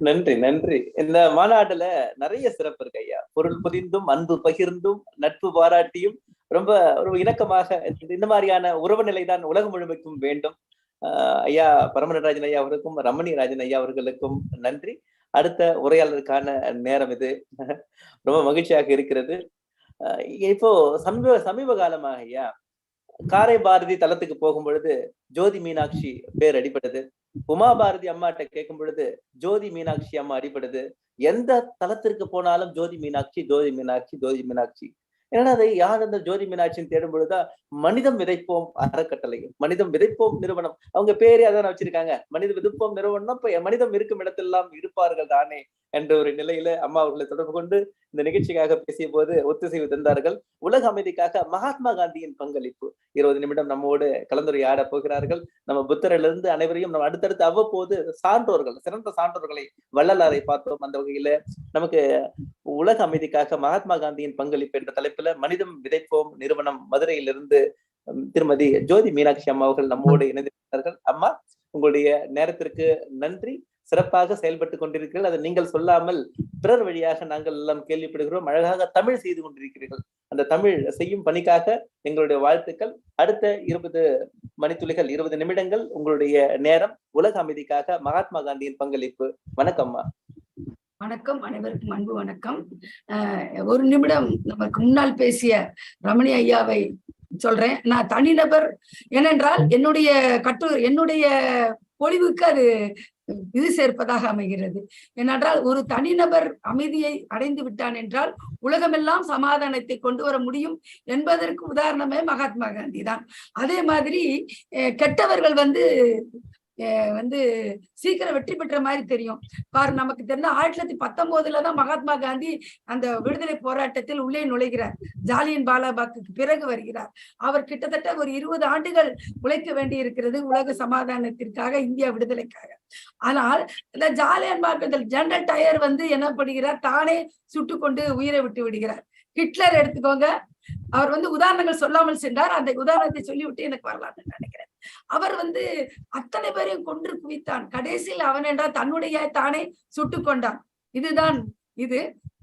நன்றி நன்றி. இந்த மாநாட்டுல நிறைய சிறப்பு இருக்கு ஐயா. பொருள் புதிந்தும் அன்பு பகிர்ந்தும் நட்பு பாராட்டியும் ரொம்ப ஒரு இணக்கமாக இந்த மாதிரியான உறவு நிலை தான் உலகம் முழுமைக்கும் வேண்டும். ஐயா பரமநடராஜன் ஐயா அவருக்கும் ரமணி ராஜன் ஐயா அவர்களுக்கும் நன்றி. அடுத்த உரையாளருக்கான நேரம் இது. ரொம்ப மகிழ்ச்சியாக இருக்கிறது. இப்போ சமீப சமீப காலமாக ஐயா காரை பாரதி தளத்துக்கு போகும் பொழுது ஜோதி மீனாட்சி பேர் அடிபடுது. உமா பாரதி அம்மாட்ட கேட்கும் பொழுது ஜோதி மீனாட்சி அம்மா அடிபடுது. எந்த தளத்திற்கு போனாலும் ஜோதி மீனாட்சி ஜோதி மீனாட்சி ஜோதி மீனாட்சி. ஏன்னா அதை யார் அந்த ஜோதி மீனாட்சின்னு தேடும் பொழுதுதான் மனிதம் விதைப்போம் அறக்கட்டளை, மனிதம் விதைப்போம் நிறுவனம், அவங்க பேரே அதான் வச்சிருக்காங்க. மனித விதைப்போம் நிறுவனம். இப்ப மனிதம் இருக்கும் இடத்தெல்லாம் இருப்பார்கள் தானே என்ற ஒரு நிலையில அம்மா அவர்களை தொடர்பு கொண்டு இந்த நிகழ்ச்சிக்காக பேசிய போது ஒத்துசைவு தந்தார்கள். உலக அமைதிக்காக மகாத்மா காந்தியின் பங்களிப்பு 20 நிமிடம் நம்மோடு கலந்துரையாட போகிறார்கள். நம்ம புத்தரிலிருந்து அனைவரையும் நம்ம அடுத்தடுத்து அவ்வப்போது சான்றோர்கள், சிறந்த சான்றோர்களை, வள்ளலாரை பார்த்தோம். அந்த வகையில நமக்கு உலக அமைதிக்காக மகாத்மா காந்தியின் பங்களிப்பு என்ற தலைப்புல மனிதம் விதைப்போம் நிறுவனம் மதுரையிலிருந்து திருமதி ஜோதி மீனாட்சி அம்மா அவர்கள் நம்மோடு இணைந்திருக்கிறார்கள். அம்மா, உங்களுடைய நேரத்திற்கு நன்றி. சிறப்பாக செயல்பட்டு கொண்டிருக்கிறீர்கள். அதை நீங்கள் சொல்லாமல் பிறர் வழியாக நாங்கள் எல்லாம் கேள்விப்படுகிறோம். அழகாக தமிழ் செய்து கொண்டிருக்கிறீர்கள். அந்த தமிழ் செய்யும் பணிக்காக எங்களுடைய வாழ்த்துக்கள். அடுத்த 20 மணித்துளிகள், 20 நிமிடங்கள் உங்களுடைய நேரம் உலக அமைதிக்காக மகாத்மா காந்தியின் பங்களிப்பு. வணக்கம்மா. வணக்கம், அனைவருக்கும் அன்பு வணக்கம். ஒரு நிமிடம் நமக்கு முன்னால் பேசிய ரமணி ஐயாவை சொல்றேன். நான் தனிநபர் ஏனென்றால் என்னுடைய பொழிவுக்கு அது இது சேர்ப்பதாக அமைகிறது. ஏனென்றால் ஒரு தனிநபர் அமைதியை அடைந்து விட்டான் என்றால் உலகமெல்லாம் சமாதானத்தை கொண்டு வர முடியும் என்பதற்கு உதாரணமே மகாத்மா காந்தி தான். அதே மாதிரி கெட்டவர்கள் வந்து சீக்கிரம் வெற்றி பெற்ற மாதிரி தெரியும். நமக்கு தெரிஞ்ச 1919 தான் மகாத்மா காந்தி அந்த விடுதலை போராட்டத்தில் உள்ளே நுழைகிறார். ஜாலியன் வாலாபாக்குக்கு பிறகு வருகிறார். அவர் கிட்டத்தட்ட ஒரு 20 ஆண்டுகள் உழைக்க வேண்டி இருக்கிறது உலக சமாதானத்திற்காக, இந்தியா விடுதலைக்காக. ஆனால் இந்த ஜாலியன் வாலாபாக் ஜெனரல் டயர் என்ன பண்ணுகிறார், தானே சுட்டுக்கொண்டு உயிரை விட்டு விடுகிறார். ஹிட்லர் எடுத்துக்கோங்க, அவர் உதாரணங்கள் சொல்லாமல் சென்றார். அந்த உதாரணத்தை சொல்லிவிட்டு எனக்கு வரலாம்னு நினைக்கிறேன். அவர் அத்தனை பேரையும் கொன்று குவித்தான். கடைசியில் அவன் என்றால் தன்னுடைய தானே சுட்டுக் கொண்டான். இதுதான் இது.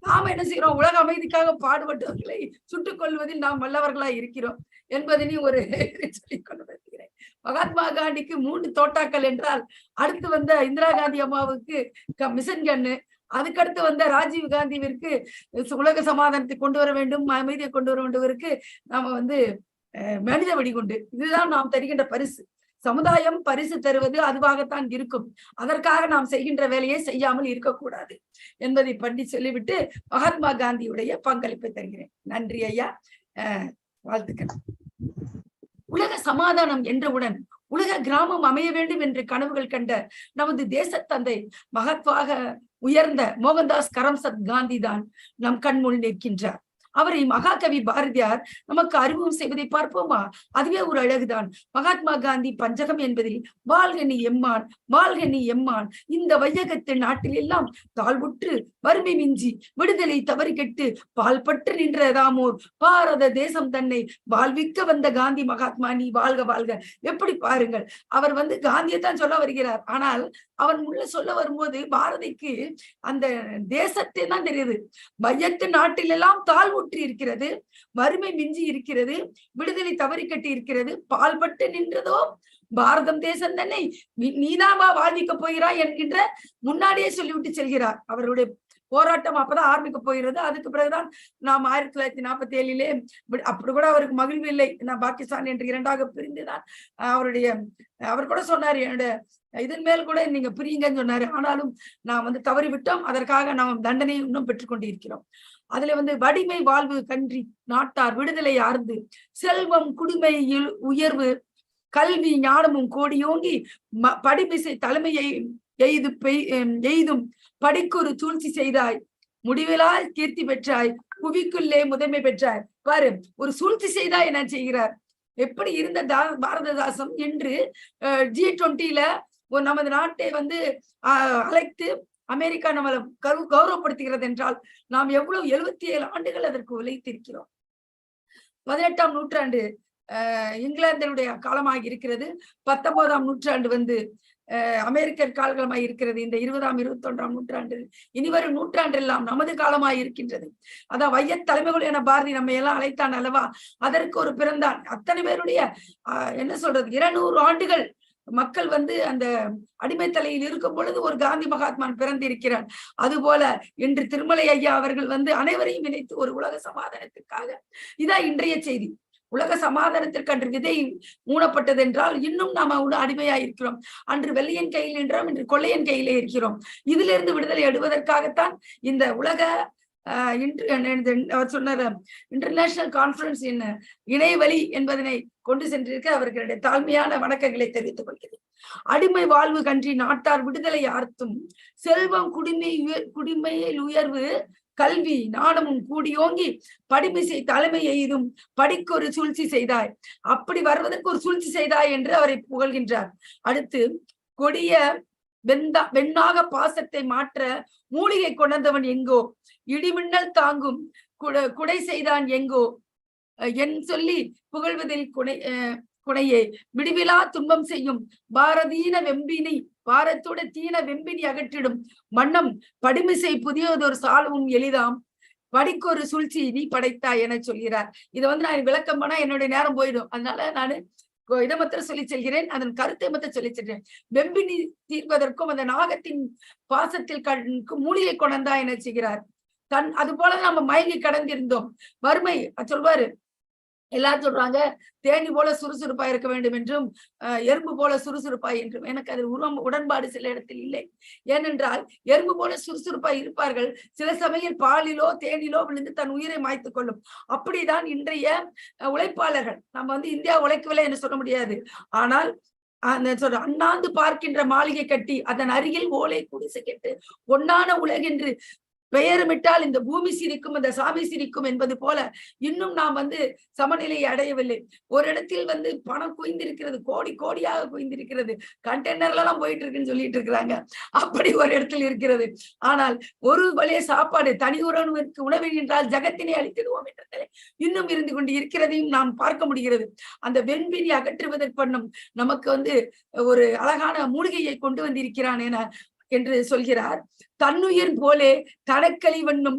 நாம என்ன செய்யறோம், உலக அமைதிக்காக பாடுபட்டவர்களை சுட்டுக் கொள்வதில் நாம் வல்லவர்களா இருக்கிறோம் என்பதனையும் ஒரு சொல்லிக் கொண்டு வருகிறேன். மகாத்மா காந்திக்கு 3 தோட்டாக்கள் என்றால், அடுத்து வந்த இந்திரா காந்தி அம்மாவுக்கு மிஷன் கன்னு, அதுக்கடுத்து வந்த ராஜீவ் காந்திவிற்கு உலக சமாதானத்தை கொண்டு வர வேண்டும், அமைதியை கொண்டு வர வேண்டுவதற்கு நாம மனித வெடிகுண்டு. இதுதான் நாம் தருகின்ற பரிசு. சமுதாயம் பரிசு தருவது அதுவாகத்தான் இருக்கும். அதற்காக நாம் செய்கின்ற வேலையை செய்யாமல் இருக்கக்கூடாது என்பதை பண்ணி சொல்லிவிட்டு மகாத்மா காந்தியுடைய பங்களிப்பை தருகிறேன். நன்றி ஐயா, வாழ்த்துக்கள். உலக சமாதானம் என்றவுடன் உலக கிராமம் அமைய வேண்டும் என்று கனவுகள் கண்ட நமது தேசத்தந்தை மகத்வாக உயர்ந்த மோகன்தாஸ் கரம்சந்த் காந்தி தான் நம் கண்முள் நிற்கின்றார். அவரை மகாகவி பாரதியார் நமக்கு அறிமுகம் செய்வதை பார்ப்போமா? அதுவே ஒரு அழகுதான். மகாத்மா காந்தி பஞ்சகம் என்பதில் வாழ்கனி எம்மான், வாழ்கனி எம்மான், இந்த வையகத்து நாட்டில் எல்லாம் தாழ்வுற்று வறுமை மிஞ்சி விடுதலை தவறி கெட்டு பால்பற்று நின்றதாமோர் பாரத தேசம் தன்னை வாழ்விக்க வந்த காந்தி மகாத்மா நீ வாழ்க வாழ்க. எப்படி பாருங்கள், அவர் காந்தியைத்தான் சொல்ல வருகிறார். ஆனால் அவன் உள்ள சொல்ல வரும்போது பாரதிக்கு அந்த தேசத்தை தான் தெரியுது. வையத்து நாட்டில் எல்லாம் தாழ்வுற்று இருக்கிறது, வறுமை மிஞ்சி இருக்கிறது, விடுதலை தவறி கட்டி இருக்கிறது, பால்பட்டு நின்றதோ பாரதம் தேசம் தன்னை நீதான் வாழ்விக்க போகிறாய் என்கின்ற முன்னாடியே சொல்லிவிட்டு செல்கிறார். அவருடைய போராட்டம் அப்பதான் ஆரம்பிக்க போகிறது. அதுக்கு பிறகுதான் நாம் 1947 அப்படி கூட அவருக்கு மகிழ்வு இல்லை. நான் பாகிஸ்தான் என்று 2ஆக பிரிந்துதான் அவர் கூட சொன்னார், என்னோட இதன் மேல் கூட நீங்க பிரியுங்கன்னு சொன்னாரு. ஆனாலும் நாம் தவறி விட்டோம். அதற்காக நாம் தண்டனையை இன்னும் பெற்றுக்கொண்டு இருக்கிறோம். அதுல வடிமை வாழ்வு கன்றி நாட்டார் விடுதலை ஆர்ந்து செல்வம் குடிமையில் உயர்வு கல்வி ஞானமும் கோடியோங்கி படிமிசை தலைமையை எய்தும் படிக்கொரு சூழ்ச்சி செய்தாய், முடிவிலா கீர்த்தி பெற்றாய், புவிக்குள்ளே முதன்மை பெற்றாய். பாரு, ஒரு சூழ்ச்சி செய்தாய் என்ன செய்கிறார். எப்படி இருந்த பாரததாசம் என்று G20 நமது நாட்டை அழைத்து அமெரிக்கா நம்மளை கௌரவப்படுத்துகிறது என்றால் நாம் எவ்வளவு 77 ஆண்டுகள் அதற்கு உழைத்திருக்கிறோம். 18ஆம் நூற்றாண்டு இங்கிலாந்தினுடைய காலமாக இருக்கிறது. 19ஆம் நூற்றாண்டு அமெரிக்கர் காலமாய் இருக்கிறது. இந்த 20ஆம் 21ஆம் நூற்றாண்டு இனிவரும் நூற்றாண்டெல்லாம் நமது காலமாய் இருக்கின்றது. அதான் வையத் தலைமைகள் என பாரதி நம்ம எல்லாம் அழைத்தான் அல்லவா, அதற்கு ஒரு பிறந்தான். அத்தனை பேருடைய என்ன சொல்றது 200 ஆண்டுகள் மக்கள் அந்த அடிமை தலையில் இருக்கும் பொழுது ஒரு காந்தி மகாத்மான் பிறந்திருக்கிறார். அதுபோல இன்று திருமலை ஐயா அவர்கள் அனைவரையும் இணைத்து ஒரு உலக சமாதானத்திற்காக இதான் இன்றைய செய்தி. உலக சமாதானத்திற்கு அன்று விதை ஊனப்பட்டது என்றால் இன்னும் நாம அடிமையா இருக்கிறோம். அன்று வெள்ளையன் கையில் நின்றோம், இன்று கொள்ளையன் கையிலே இருக்கிறோம். இதுல இருந்து விடுதலை எடுவதற்காகத்தான் இந்த உலக அவர் சொன்னார் இன்டர்நேஷனல் கான்பரன்ஸ் இணையவழி என்பதனை கொண்டு சென்றிருக்க அவர்களுடைய தாழ்மையான வணக்கங்களை தெரிவித்துக் கொள்கிறேன். அடிமை வாழ்வு கன்றி நாட்டார் விடுதலை ஆர்த்தும் செல்வம் குடிமையில் உயர்வு கல்வி நாணமும் கூடியோங்கி படிமிசை தலைமை எய்தும் படிக்கு ஒரு சூழ்ச்சி செய்தாய், அப்படி வருவதற்கு ஒரு சூழ்ச்சி செய்தாய் என்று அவரை புகழ்கின்றார். அடுத்து கொடிய வெண்ணாக பாசத்தை மாற்ற மூலிகை கொண்டவன் எங்கோ, இடிமின்னல் தாங்கும் குடை செய்தான் எங்கோ என் சொல்லி புகழ்வதில் குணையே விடுவிலா துன்பம் செய்யும் பாரதீன வெம்பினி பாரத்தோட தீன வெம்பினி அகற்றிடும் மன்னம் படிமிசை புதியதொரு சாலவும் எளிதாம் படிக்கொரு சூழ்ச்சி நீ படைத்தாய் என சொல்கிறார். இதை நான் விளக்கம் பண்ணா என்னுடைய நேரம் போயிடும். அதனால நான் இதை மாத்திரம் சொல்லி செல்கிறேன், அதன் கருத்தை மாத்திரம் சொல்லி செல்கிறேன். வெம்பினி தீர்ப்பதற்கும் அந்த நாகத்தின் பாசத்தில் மூலிகை கொண்டா என செய்கிறார். அது போல நம்ம மயங்கி கடந்திருந்தோம். வறுமை சொல்வாரு, எல்லாரும் சொல்றாங்க தேனி போல சுறுசுறுப்பா இருக்க வேண்டும் என்றும் எறும்பு போல சுறுசுறுப்பாய் என்றும். எனக்கு அது உடன்பாடு சில இடத்தில் இல்லை. ஏனென்றால் எறும்பு போல சுறுசுறுப்பாய் இருப்பார்கள், சில சமயம் பாலிலோ தேனிலோ விழுந்து தன் உயிரை மாய்த்து கொள்ளும். அப்படிதான் இன்றைய உழைப்பாளர்கள். நம்ம இந்தியா உழைக்கவில்லை என்று சொல்ல முடியாது. ஆனால் அண்ணாந்து பார்க்கின்ற மாளிகை கட்டி அதன் அருகில் ஓலை குடிசை கெட்டு ஒன்னான உலகென்று பெயருமிட்டால் இந்த பூமி சிரிக்கும், இந்த சாமி சிரிக்கும் என்பது போல இன்னும் நாம் சமநிலையை அடையவில்லை. ஒரு இடத்தில் பணம் குவிந்திருக்கிறது, கோடி கோடியாக குவிந்திருக்கிறது, கண்டெய்னர்ல எல்லாம் போயிட்டு இருக்குன்னு சொல்லிட்டு இருக்கிறாங்க. அப்படி ஒரு இடத்தில் இருக்கிறது. ஆனால் ஒரு வழிய சாப்பாடு தனி உணவுக்கு உணவு என்றால் ஜகத்தினை அளித்திடுவோம் என்ற இன்னும் இருந்து கொண்டு இருக்கிறதையும் நாம் பார்க்க முடிகிறது. அந்த வெண்பினி அகற்றுவதற்கு நமக்கு ஒரு அழகான மூலிகையை கொண்டு வந்திருக்கிறான் என்று சொல்கிறார். தன்னுயிர் போலே தனக்களி வண்ணும்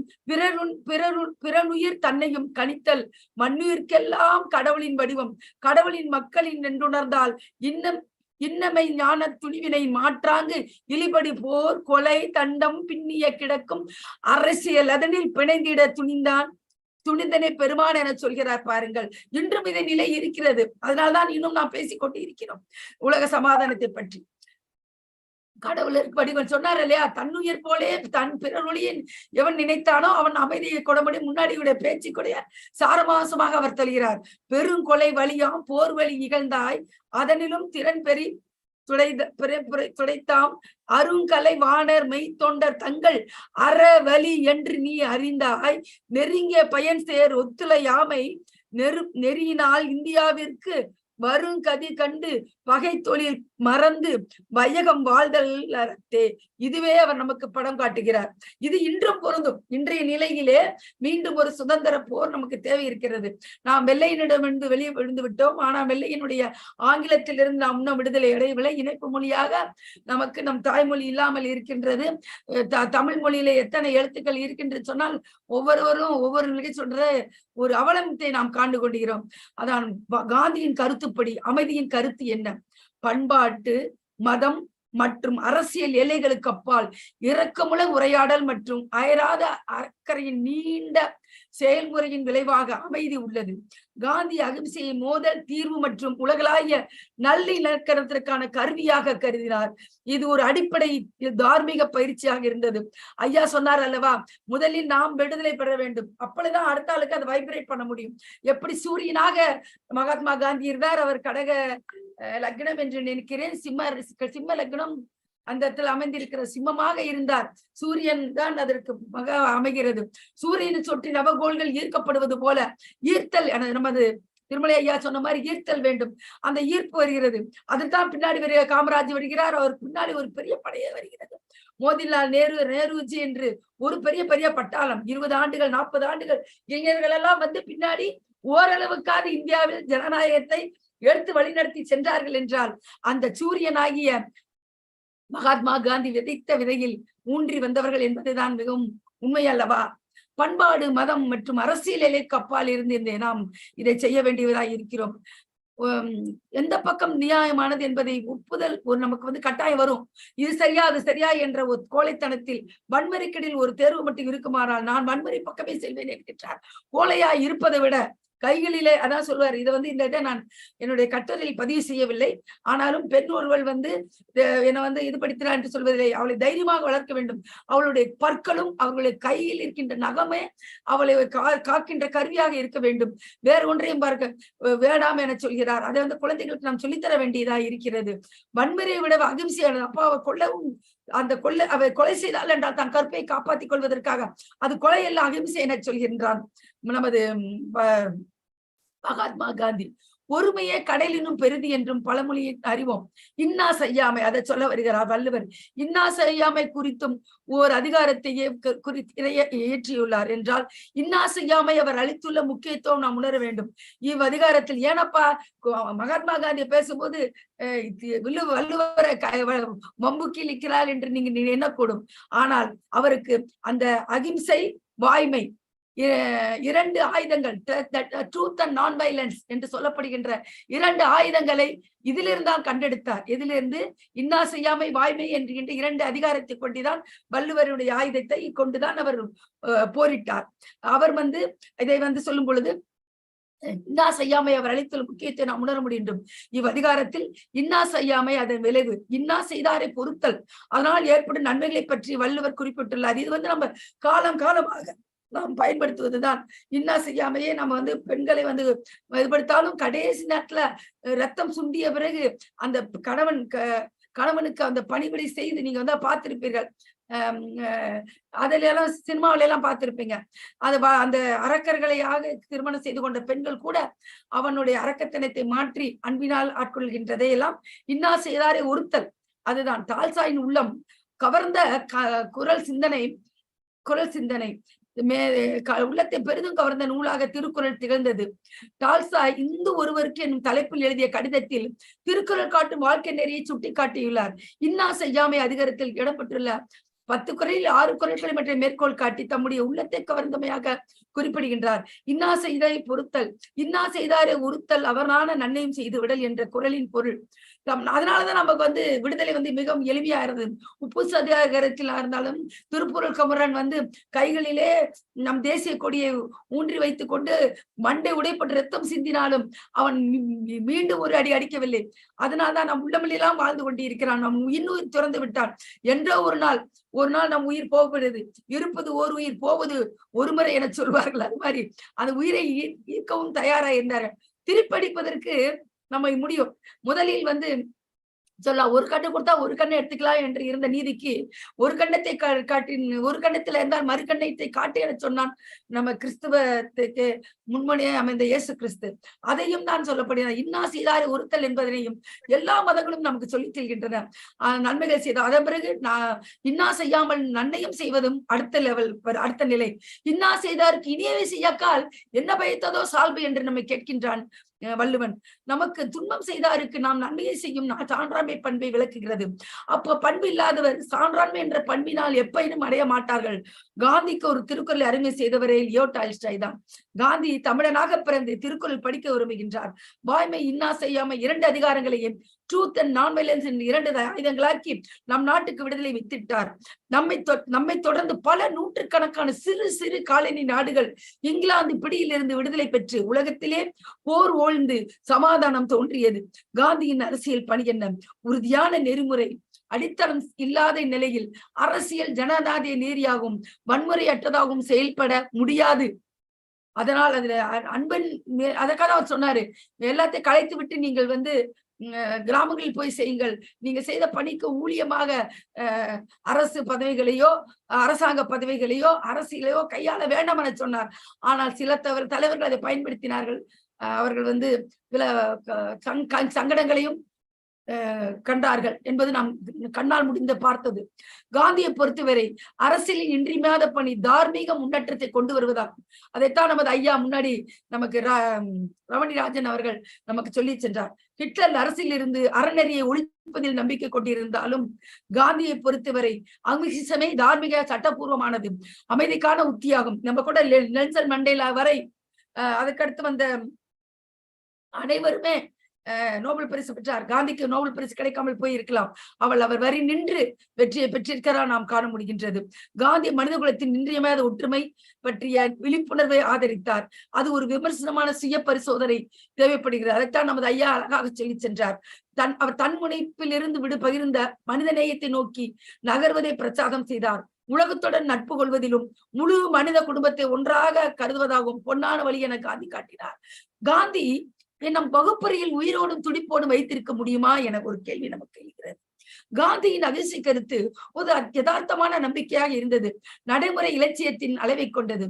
பிறனுயிர் தன்னையும் கணித்தல் மண்ணுயிர்க்கெல்லாம் கடவுளின் வடிவம் கடவுளின் மக்களின் என்றுணர்ந்தால் இன்னமை ஞான துணிவினை மாற்றாங்கு இழிபடி போர் கொலை தண்டம் பின்னிய கிடக்கும் அரசியல் அதனில் பிணைந்திட துணிந்தனை பெருமான் என சொல்கிறார். பாருங்கள், இன்றும் இதே நிலை இருக்கிறது. அதனால்தான் இன்னும் நாம் பேசிக்கொண்டு இருக்கிறோம் உலக சமாதானத்தை பற்றி. கடவுளருக்கு வடிவம் சொன்னார் இல்லையா, தன்னுயிர் போலே தன் பிறரொழியின் எவன் நினைத்தானோ அவன் அமைதியை கொடபடி முன்னாடியுடைய பேச்சுக்குடைய சாரமாசமாக அவர் தருகிறார். பெருங்கொலை வழியாம் போர் வழி இகழ்ந்தாய் அதனிலும் திறன் பெறி துடைத்தாம் அருங்கலை வாணர் மெய்த்தொண்டர் தங்கள் அறவழி என்று நீ அறிந்தாய் நெருங்கிய பயன் சேர் ஒத்துழை யாமை நெறியினால் இந்தியாவிற்கு வருங்கதி கண்டு பகை தொழில் மறந்து வையகம் வாழ்தல் அறத்தே. இதுவே அவர் நமக்கு படம் காட்டுகிறார். இது இன்றும் பொருந்தும். இன்றைய நிலையிலே மீண்டும் ஒரு சுதந்திர போர் நமக்கு தேவை இருக்கிறது. நாம் வெள்ளையனிடமிருந்து வெளியே விழுந்து விட்டோம். ஆனால் வெள்ளையினுடைய ஆங்கிலத்திலிருந்து நாம் இன்னும் விடுதலை அடையவில்லை. இணைப்பு மொழியாக நமக்கு நம் தாய்மொழி இல்லாமல் இருக்கின்றது. தமிழ் மொழியில எத்தனை எழுத்துக்கள் இருக்கின்றது சொன்னால் ஒவ்வொருவரும் ஒவ்வொரு நிலை சொல்ற ஒரு அவலத்தை நாம் காண்டு கொண்டிருக்கிறோம். அதான் காந்தியின் கருத்துப்படி அமைதியின் கருத்து என்ன? பண்பாட்டு மதம் மற்றும் அரசியல் எல்லைகளுக்கு அப்பால் இரக்கமுள்ள உரையாடல் மற்றும் அயராத அக்கறையின் நீண்ட செயல்முறையின் விளைவாக அமைதி உள்ளது. காந்தி அகிம்சையை மோதல் தீர்வு மற்றும் உலகளாவிய நல்லிணக்கத்திற்கான கருவியாக கருதினார். இது ஒரு அடிப்படை தார்மீக பயிற்சியாக இருந்தது. ஐயா சொன்னார் அல்லவா, முதலில் நாம் விடுதலை பெற வேண்டும், அப்பொழுதுதான் அடுத்த ஆளுக்கு அதை வைப்ரேட் பண்ண முடியும். எப்படி சூரியனாக மகாத்மா காந்தி இருந்தார். அவர் கடக லக்னம் என்று நினைக்கிறேன், சிம்ம லக்னம் அந்த இடத்துல அமைந்திருக்கிற சிம்மமாக இருந்தார். சூரியன் தான் அதற்கு அமைகிறது. சூரியனை சொற்றி நவகோள்கள் ஈர்க்கப்படுவது போல ஈர்த்தல் நமது திருமலை ஐயா சொன்ன மாதிரி ஈர்த்தல் வேண்டும். அந்த ஈர்ப்பு வருகிறது. அதுதான் பின்னாடி காமராஜ் வருகிறார். அவர் பின்னாடி ஒரு பெரிய படையே வருகிறது. மோதிலால் நேருஜி என்று ஒரு பெரிய பட்டாளம் 20 ஆண்டுகள் 40 ஆண்டுகள் இளைஞர்கள் எல்லாம் பின்னாடி ஓரளவுக்காக இந்தியாவில் ஜனநாயகத்தை எடுத்து வழிநடத்தி சென்றார்கள் என்றால் அந்த சூரியனாகிய மகாத்மா காந்தி விதைத்த விதையில் ஊன்றி வந்தவர்கள் என்பதுதான் மிகவும் உண்மை அல்லவா? பண்பாடு, மதம் மற்றும் அரசியல் எல்லைக்கு அப்பால் இருந்து நாம் இதை செய்ய வேண்டியவராய் இருக்கிறோம். எந்த பக்கம் நியாயமானது என்பதை ஒப்புதல் நமக்கு வந்து கட்டாயம் வரும். இது சரியா அது சரியா என்ற ஒரு கோழைத்தனத்தில் வன்முறைக்கிடையில் ஒரு தேர்வு மட்டும் இருக்குமானால் நான் வன்முறை பக்கமே செல்வேன் என்கின்றார். கோழையா இருப்பதை விட கைகளிலே, அதான் சொல்வார். இதை வந்து இந்த இதை நான் என்னுடைய கட்டுரையில் பதிவு செய்யவில்லை. ஆனாலும் பெண் ஒருவள் வந்து என்னை வந்து இது படிக்கிறார் என்று சொல்வதில்லை. அவளை தைரியமாக வளர்க்க வேண்டும். அவளுடைய பற்களும் அவர்களுடைய கையில் இருக்கின்ற நகமே அவளை காக்கின்ற கருவியாக இருக்க வேண்டும். வேறு ஒன்றையும் பார்க்க வேண்டாம் என சொல்கிறார். அதை வந்து குழந்தைகளுக்கு நாம் சொல்லித்தர வேண்டியதாக இருக்கிறது. வன்முறையை விட அகிம்சையானது. அப்பா அவ கொல்லவும் அந்த அவரை கொலை செய்தால் என்றால் தன் கற்பை காப்பாற்றிக் கொள்வதற்காக அது கொலை அல்ல, அகிம்சை என சொல்கின்றான் நமது மகாத்மா காந்தி. ஒருமையே கடலினும் பெரிது என்றும் பழமொழியை அறிவோம். இன்னா செய்யாமை, அதை சொல்ல வருகிறார் வள்ளுவர். இன்னா செய்யாமை குறித்தும் ஓர் அதிகாரத்தையே இயற்றியுள்ளார் என்றால் இன்னா செய்யாமை அவர் அளித்துள்ள முக்கியத்துவம் நாம் உணர வேண்டும். இவ்வதிகாரத்தில் ஏனப்பா மகாத்மா காந்தி பேசும்போது வள்ளுவரை வம்புக்கி நிற்கிறார் என்று நீங்க எண்ணக்கூடும். ஆனால் அவருக்கு அந்த அகிம்சை, வாய்மை, இரண்டு ஆயுதங்கள், ட்ரூத் அண்ட் நான் வயலன்ஸ் என்று சொல்லப்படுகின்ற இரண்டு ஆயுதங்களை இதிலிருந்தான் கண்டெடுத்தார். எதிலிருந்து? இன்னா செய்யாமை, வாய்மை என்கின்ற இரண்டு அதிகாரத்தை கொண்டுதான் வள்ளுவருடைய ஆயுதத்தை கொண்டுதான் அவர் போரிட்டார். அவர் வந்து இதை வந்து சொல்லும் பொழுது இன்னா செய்யாமை அவர் அளித்துள்ள முக்கியத்தை நாம் உணர முடியும். இவ்வதிகாரத்தில் இன்னா செய்யாமை அதன் விளைவு, இன்னா செய்தாரை பொறுத்தல், அதனால் ஏற்படும் நன்மைகளை பற்றி வள்ளுவர் குறிப்பிட்டுள்ளார். இது வந்து நம்ம காலமாக நாம் பயன்படுத்துவதுதான். இன்னா செய்யாமையே நம்ம வந்து பெண்களை வந்து எதிர்படுத்தாலும் கடைசி நேரத்துல ரத்தம் சுண்டிய பிறகு அந்த கணவனுக்கு அந்த பணிபடி செய்து நீங்க வந்து பார்த்திருப்பீர்கள். அதுல எல்லாம் சினிமாவில எல்லாம் பார்த்திருப்பீங்க. அந்த அரக்கர்களையாக திருமணம் செய்து கொண்ட பெண்கள் கூட அவனுடைய அரக்கத்தனத்தை மாற்றி அன்பினால் ஆட்கொள்கின்றதை எல்லாம் இன்னா செய்தாரை ஒருத்தல். அதுதான் தால்சாயின் உள்ளம் கவர்ந்த குரல் சிந்தனை உள்ளத்தை பெரிதும் கவர்ந்த நூலாக திருக்குறள் திகழ்ந்தது. டால்ஸ்டாய் இந்து ஒருவருக்கு என்னும் தலைப்பில் எழுதிய கடிதத்தில் திருக்குறள் காட்டும் வாழ்க்கை நெறியை சுட்டி காட்டியுள்ளார். இன்னா செய்யாமை அதிகாரத்தில் இடம்பெற்றுள்ள 10 குறளில் 6 குறள்களை மற்றும் மேற்கோள் காட்டி தம்முடைய உள்ளத்தை கவர்ந்தமையாக குறிப்பிடுகின்றார். இன்னா செய்தாரை பொறுத்தல், இன்னா செய்தாரை உறுத்தல், அவரான நன்மையும் செய்து விடல் என்ற குறளின் பொருள். அதனாலதான் நமக்கு வந்து விடுதலை வந்து மிகவும் எளிமையா இருந்தது. உப்பு சத்தியாகிரகத்தில் இருந்தாலும் திருப்பூரல் குமரன் வந்து கைகளிலே நம் தேசிய கொடியை ஊன்றி வைத்துக் கொண்டு மண்டை உடைப்பட்டு ரத்தம் சிந்தினாலும் அவன் மீண்டும் ஒரு அடி அடிக்கவில்லை. அதனால்தான் நம் உள்ளமில்லாம் வாழ்ந்து கொண்டு இருக்கிறான். நம் இன்னுயிர் துறந்து விட்டான். என்றோ ஒரு நாள் நம் உயிர் போகிறது. இருப்பது ஓர் உயிர், போவது ஒரு முறை என சொல்வார்கள். அது மாதிரி அந்த உயிரை ஈர்க்கவும் தயாரா இருந்தார்கள். திருப்படிப்பதற்கு நம்ம முடியும். முதலில் வந்து சொல்லலாம், ஒரு கண்ணு கொடுத்தா ஒரு கண்ணை எடுத்துக்கலாம் என்று இருந்த நீதிக்கு ஒரு கண்ணத்தை காட்டி, ஒரு கண்ணத்துல இருந்தால் மறு கண்ணத்தை காட்டி என சொன்னான் நம்ம கிறிஸ்துவத்துக்கு முன்மொழியை அமைந்த இயேசு கிறிஸ்து. அதையும் தான் சொல்லப்படுகிறார். இன்னா செய்தாரை ஒருத்தல் என்பதனையும் எல்லா மதங்களும் நமக்கு சொல்லித் செல்கின்றன. நன்மைகள் செய்த அதன் பிறகு இன்னா செய்யாமல் நன்மையும் செய்வதும் அடுத்த லெவல், அடுத்த நிலை. இன்னா செய்தாருக்கு இனியவை செய்யாக்கால் என்ன பயத்ததோ சால்பு என்று நம்மை கேட்கின்றான் வள்ளுவன். நமக்கு துன்பம் செய்தாருக்கு நாம் நன்மையை செய்யும் சான்றாண்மை பண்பை விளக்குகிறது. அப்போ பண்பு இல்லாதவர் சான்றாண்மை என்ற பண்பினால் எப்பயினும் அடைய மாட்டார்கள். காந்திக்கு ஒரு திருக்குறளை அருமை செய்தவரே லியோ டால்ஸ்டாய் தான். காந்தி தமிழனாக பிறந்து திருக்குறள் படிக்க விரும்புகின்றார். வாய்மை, இன்னா செய்யாமை 2 அதிகாரங்களையும் ட்ரூத் அண்ட் நான் வயலன்ஸ் என்ற 2 ஆயுதங்களாக்கி நம் நாட்டுக்கு விடுதலை வித்திட்டார். நம்மை தொடர்ந்து பல நூற்றுக்கணக்கான சிறு காலனி நாடுகள் இங்கிலாந்து பிடியிலிருந்து விடுதலை பெற்று உலகத்திலே போர் ஓழ்ந்து சமாதானம் தோன்றியது. காந்தியின் அரசியல் பணி என்ன? உறுதியான நெறிமுறை அடித்தளம் இல்லாத நிலையில் அரசியல் ஜனநாயக நேரியாகவும் வன்முறையற்றதாகவும் செயல்பட முடியாது. அதனால் அதுல அன்பன் அதற்காக அவர் சொன்னாரு, எல்லாத்தையும் கலைத்து விட்டு நீங்கள் வந்து கிராமங்களில் போய் செய்யுங்கள். நீங்க செய்த பணிக்கு ஊழியமாக அரசு பதவிகளையோ அரசாங்க பதவிகளையோ அரசியலையோ கையாள வேண்டாம் என சொன்னார். ஆனால் சில தலைவர்கள் அதை பயன்படுத்தினார்கள். அவர்கள் வந்து சில சங்கடங்களையும் கண்டார்கள் என்பது நாம் கண்ணால் முடிந்த பார்த்தது. காந்தியை பொறுத்தவரை அரசியலின் இன்றியமையாத பணி தார்மீக முன்னேற்றத்தை கொண்டு வருவதாகும். அதைத்தான் நமது ஐயா முன்னாடி நமக்கு ரமணி ராஜன் அவர்கள் நமக்கு சொல்லி சென்றார். ஹிட்லர் அரசியல் இருந்து அறநெறியை ஒழிப்பதில் நம்பிக்கை கொண்டிருந்தாலும் காந்தியை பொறுத்தவரை அங்குசிசமே தார்மீக சட்டப்பூர்வமானது, அமைதிக்கான உத்தியாகும். நம்ம கூட நெல்சன் மண்டேலா வரை அதுக்கடுத்து வந்த அனைவருமே நோபல் பரிசு பெற்றார். காந்திக்கு நோபல் பரிசு கிடைக்காமல் போயிருக்கலாம். அவர் வரி நின்று வெற்றியை பெற்றிருக்கிறார் நாம் காண முடிகின்றது. காந்தி மனித குலத்தின் இன்றியமையாத ஒற்றுமை பற்றிய விழிப்புணர்வை ஆதரித்தார். அது ஒரு விமர்சனமான சுய பரிசோதனை தேவைப்படுகிறது. அதைத்தான் நமது ஐயா அழகாக சொல்லி சென்றார். அவர் தன் முனைப்பில் இருந்து பகிர்ந்த மனித நேயத்தை நோக்கி நகர்வதை பிரச்சாரம் செய்தார். உலகத்துடன் நட்பு கொள்வதிலும் முழு மனித குடும்பத்தை ஒன்றாக கருதுவதாகவும் பொன்னான வழி என காந்தி காட்டினார். காந்தி நம் வகுப்பறையில் உயிரோடும் துடிப்போடும் வைத்திருக்க முடியுமா என ஒரு கேள்வி நமக்கு எழுகிறது. காந்தியின் அதிர்ச்சி கருத்து ஒரு யதார்த்தமான நம்பிக்கையாக இருந்தது. நடைமுறை இலட்சியத்தின் அளவை கொண்டது.